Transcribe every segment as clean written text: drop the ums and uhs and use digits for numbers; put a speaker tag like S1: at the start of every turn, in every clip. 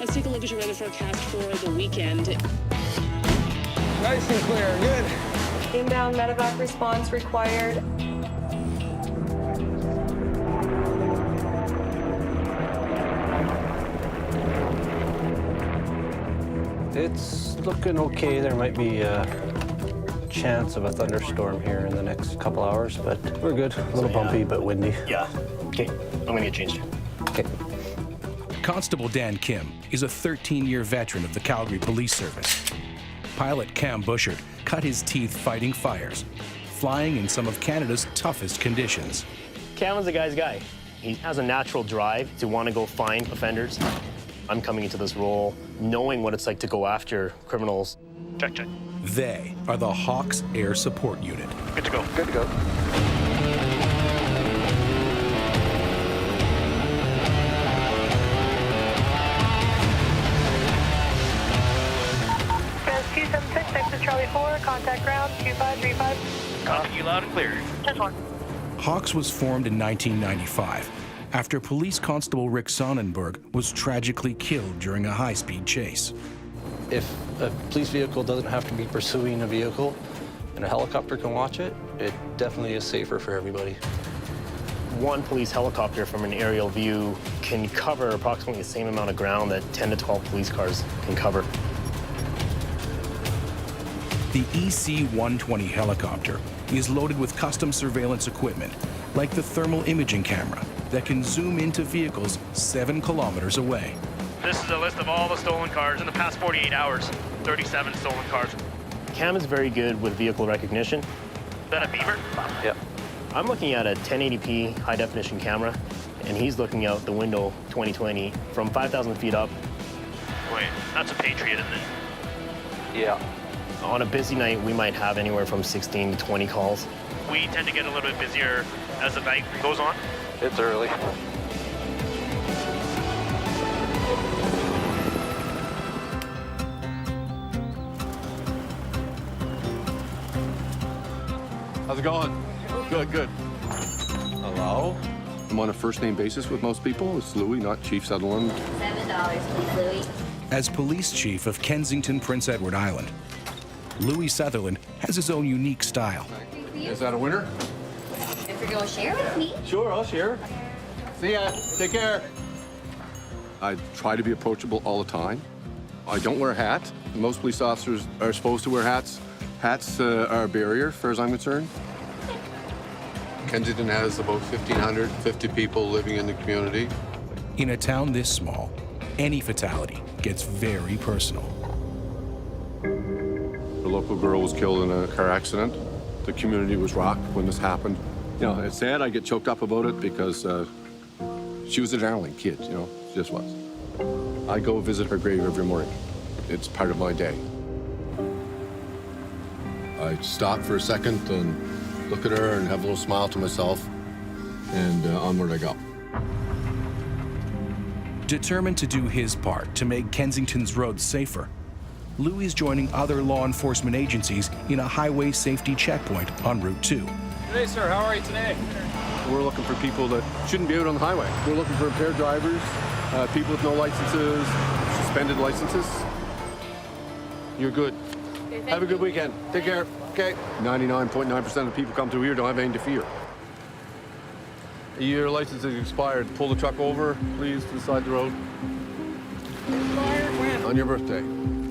S1: Let's take a look at your weather forecast for the weekend.
S2: Nice and clear, good.
S3: Inbound medevac response required.
S4: It's looking okay. There might be a chance of a thunderstorm here in the next couple hours, but we're good. A little bumpy, but windy.
S5: Yeah. Okay, I'm gonna get changed.
S4: Okay.
S6: Constable Dan Kim is a 13-year veteran of the Calgary Police Service. Pilot Cam Bushard cut his teeth fighting fires, flying in some of Canada's toughest conditions.
S5: Cam is the guy's guy. He has a natural drive to want to go find offenders. I'm coming into this role knowing what it's like to go after criminals. Check, check.
S6: They are the Hawks Air Support Unit.
S5: Good to go.
S2: Good to go.
S3: Res 276, exit Charlie 4, contact ground 2535.
S5: Copy you loud and clear.
S3: 10-4.
S6: Hawks was formed in 1995 after police constable Rick Sonnenberg was tragically killed during a high-speed chase.
S4: If a police vehicle doesn't have to be pursuing a vehicle and a helicopter can watch it, it definitely is safer for everybody.
S5: One police helicopter from an aerial view can cover approximately the same amount of ground that 10 to 12 police cars can cover.
S6: The EC-120 helicopter is loaded with custom surveillance equipment, like the thermal imaging camera that can zoom into vehicles 7 kilometers away.
S7: This is a list of all the stolen cars in the past 48 hours. 37 stolen cars.
S5: Cam is very good with vehicle recognition.
S7: Is that a Beaver?
S4: Yep.
S5: I'm looking at a 1080p high-definition camera, and he's looking out the window 2020 from 5,000 feet up.
S7: Wait, that's a Patriot, isn't it?
S4: Yeah.
S5: On a busy night, we might have anywhere from 16 to 20 calls.
S7: We tend to get a little bit busier as the night goes on.
S4: It's early.
S8: How's it going? Good, good. Hello? I'm on a first-name basis with most people. It's Louis, not Chief Sutherland.
S9: $7, please, Louis.
S6: As police chief of Kensington, Prince Edward Island, Louis Sutherland has his own unique style.
S8: Is that a winner?
S9: If you're going to share with me.
S8: Sure, I'll share. See ya. Take care. I try to be approachable all the time. I don't wear a hat. Most police officers are supposed to wear hats. Hats are a barrier, as far as I'm concerned. Kensington has about 1,550 people living in the community.
S6: In a town this small, any fatality gets very personal.
S8: A local girl was killed in a car accident. The community was rocked when this happened. You know, it's sad I get choked up about it because she was a darling kid, you know, she just was. I go visit her grave every morning. It's part of my day. I stop for a second and look at her and have a little smile to myself, and onward I go.
S6: Determined to do his part to make Kensington's roads safer, Louis is joining other law enforcement agencies in a highway safety checkpoint on Route 2.
S2: Hey, sir, how are you today?
S8: We're looking for people that shouldn't be out on the highway. We're looking for impaired drivers, people with no licenses, suspended licenses. You're good. Have a good weekend. Take care. Okay. 99.9% of people come through here don't have anything to fear. Your license is expired. Pull the truck over, please, to the side of the road.
S2: Expired when?
S8: On your birthday.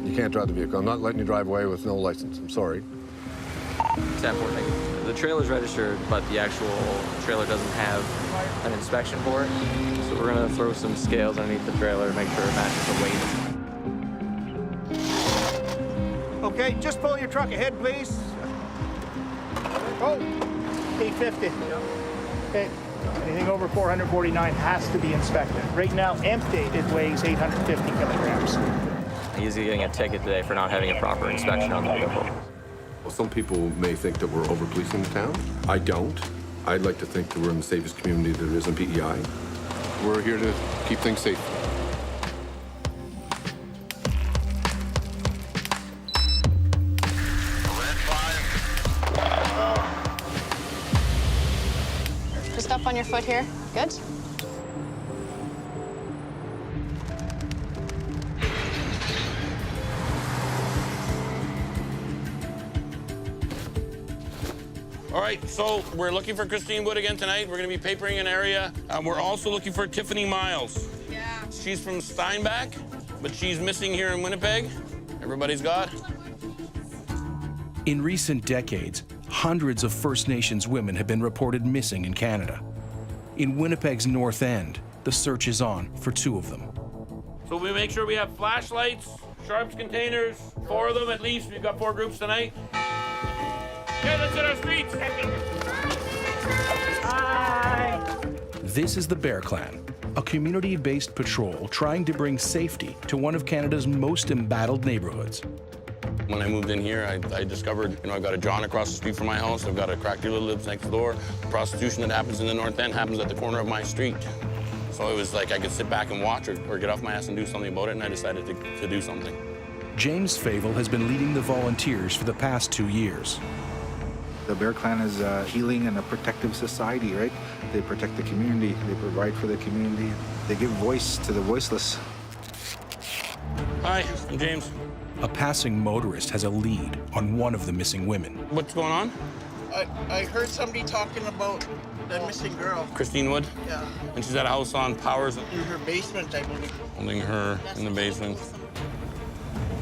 S8: You can't drive the vehicle. I'm not letting you drive away with no license. I'm sorry.
S10: 10-4. The trailer's registered, but the actual trailer doesn't have an inspection for it. So we're gonna throw some scales underneath the trailer to make sure it matches the weight.
S2: Okay, just pull your truck ahead, please. Oh, 850. Okay. Anything over 449 has to be inspected. Right now, empty, it weighs 850 kilograms.
S10: He's getting a ticket today for not having a proper inspection on the vehicle.
S8: Well, some people may think that we're over-policing the town. I don't. I'd like to think that we're in the safest community there is in PEI. We're here to keep things safe.
S11: Just up on your foot here. Good.
S12: All right, so we're looking for Christine Wood again tonight. We're gonna be papering an area. We're also looking for Tiffany Miles. Yeah. She's from Steinbach, but she's missing here in Winnipeg. Everybody's got?
S6: In recent decades, hundreds of First Nations women have been reported missing in Canada. In Winnipeg's North End, the search is on for 2 of them.
S12: So we make sure we have flashlights, sharps containers, 4 of them at least. We've got 4 groups tonight. Okay, let's hit our streets.
S3: Hi.
S6: This is the Bear Clan, a community-based patrol trying to bring safety to one of Canada's most embattled neighborhoods.
S12: When I moved in here, I discovered, I've got a John across the street from my house. I've got a crack dealer that lives next door. The prostitution that happens in the North End happens at the corner of my street. So it was like I could sit back and watch or get off my ass and do something about it, and I decided to do something.
S6: James Favel has been leading the volunteers for the past 2 years.
S13: The Bear Clan is a healing and a protective society, right? They protect the community, they provide for the community, they give voice to the voiceless.
S12: Hi, I'm James.
S6: A passing motorist has a lead on one of the missing women.
S12: What's going on?
S14: I heard somebody talking about the missing girl.
S12: Christine Wood?
S14: Yeah.
S12: And she's at a house on Powers.
S14: In her basement, I believe.
S12: Holding her in the basement.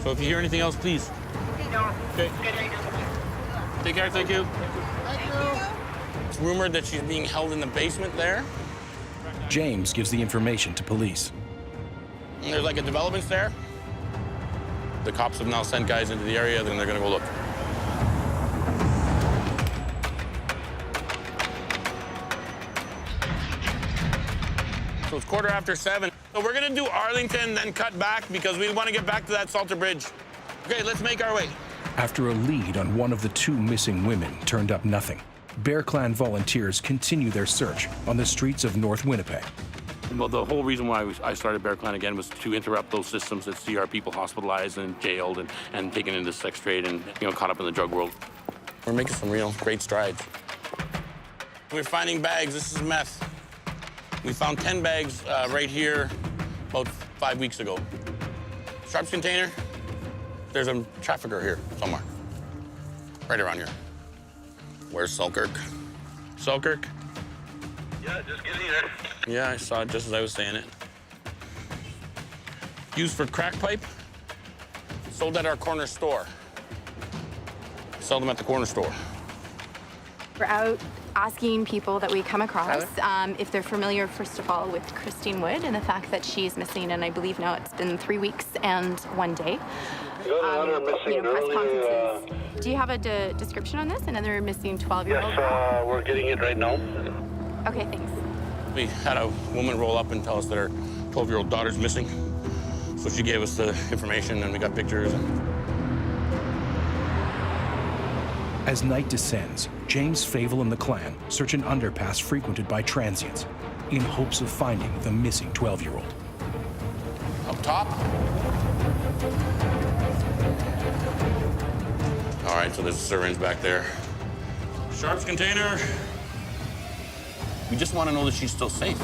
S12: So if you hear anything else, please. Okay. Take care, thank you. It's rumored that she's being held in the basement there.
S6: James gives the information to police.
S12: And there's like a development there. The cops have now sent guys into the area, then they're gonna go look. So it's 7:15. So we're gonna do Arlington, then cut back because we want to get back to that Salter Bridge. Okay, let's make our way.
S6: After a lead on one of the 2 missing women turned up nothing, Bear Clan volunteers continue their search on the streets of North Winnipeg.
S12: Well, the whole reason why I started Bear Clan again was to interrupt those systems that see our people hospitalized and jailed and taken into sex trade and caught up in the drug world. We're making some real great strides. We're finding bags. This is meth. We found 10 bags right here about 5 weeks ago. Sharps container. There's a trafficker here somewhere. Right around here. Where's Selkirk? Selkirk?
S15: Yeah, just getting there.
S12: Yeah, I saw it just as I was saying it. Used for crack pipe. Sold at our corner store. Sell them at the corner store.
S16: We're out asking people that we come across if they're familiar, first of all, with Christine Wood and the fact that she's missing, and I believe now it's been 3 weeks and 1 day.
S15: Got another missing
S16: press
S15: girl.
S16: conferences. Do you have a description on this? Another missing 12-year-old?
S15: Yes, we're getting it right now.
S16: Okay, thanks.
S12: We had a woman roll up and tell us that her 12-year-old daughter's missing. So she gave us the information and we got pictures.
S6: As night descends, James Favel and the clan search an underpass frequented by transients in hopes of finding the missing 12-year-old.
S12: Up top. All right, so there's a syringe back there. Sharps container. We just want to know that she's still safe.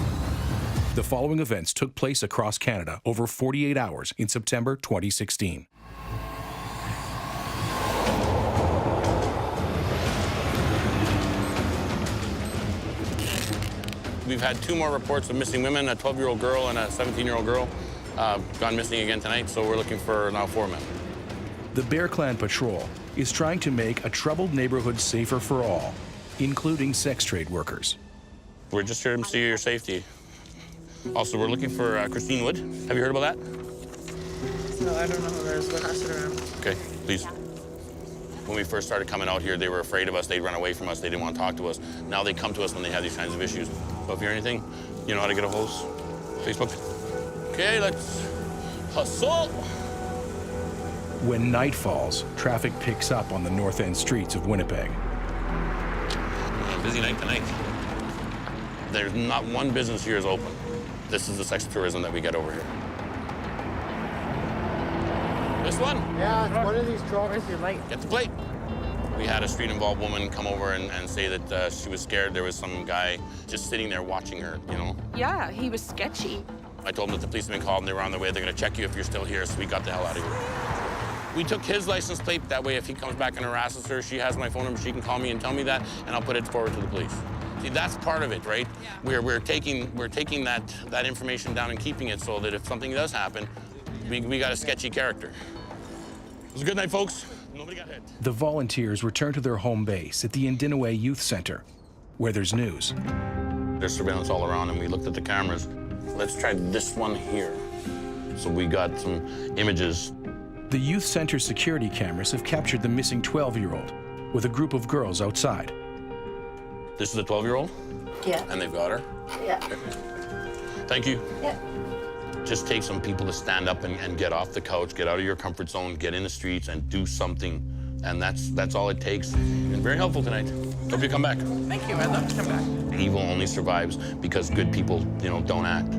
S6: The following events took place across Canada over 48 hours in September 2016.
S12: We've had 2 more reports of missing women, a 12-year-old girl and a 17-year-old girl gone missing again tonight, so we're looking for now 4 men.
S6: The Bear Clan Patrol is trying to make a troubled neighborhood safer for all, including sex trade workers.
S12: We're just here to see your safety. Also, we're looking for Christine Wood. Have you heard about that?
S14: No, I don't know who that is, but pass it around.
S12: Okay, please. When we first started coming out here, they were afraid of us. They'd run away from us. They didn't want to talk to us. Now they come to us when they have these kinds of issues. So if you hear anything, you know how to get a hold of us. Facebook. Okay, let's hustle.
S6: When night falls, traffic picks up on the North End streets of Winnipeg.
S12: Busy night tonight. There's not one business here is open. This is the sex tourism that we get over here. This one?
S2: Yeah, it's one of these trucks.
S14: Where's your light?
S12: Get the plate. We had a street-involved woman come over and say that she was scared. There was some guy just sitting there watching her,
S11: Yeah, he was sketchy.
S12: I told them that the police had been called and they were on their way. They're going to check you if you're still here, so we got the hell out of here. We took his license plate. That way, if he comes back and harasses her, she has my phone number. She can call me and tell me that, and I'll put it forward to the police. See, that's part of it, right? Yeah. We're taking that information down and keeping it so that if something does happen, we got a sketchy character. It was a good night, folks. Nobody got hit.
S6: The volunteers return to their home base at the Indinaway Youth Center, where there's news.
S12: There's surveillance all around, and we looked at the cameras. Let's try this one here. So we got some images.
S6: The youth center security cameras have captured the missing 12-year-old with a group of girls outside.
S12: This is the 12-year-old?
S9: Yeah.
S12: And they've got her?
S9: Yeah.
S12: Thank you.
S9: Yeah.
S12: Just take some people to stand up and get off the couch, get out of your comfort zone, get in the streets and do something. And that's all it takes. You've been very helpful tonight. Hope you come back.
S14: Thank you, I'd love to come back.
S12: Evil only survives because good people, don't act.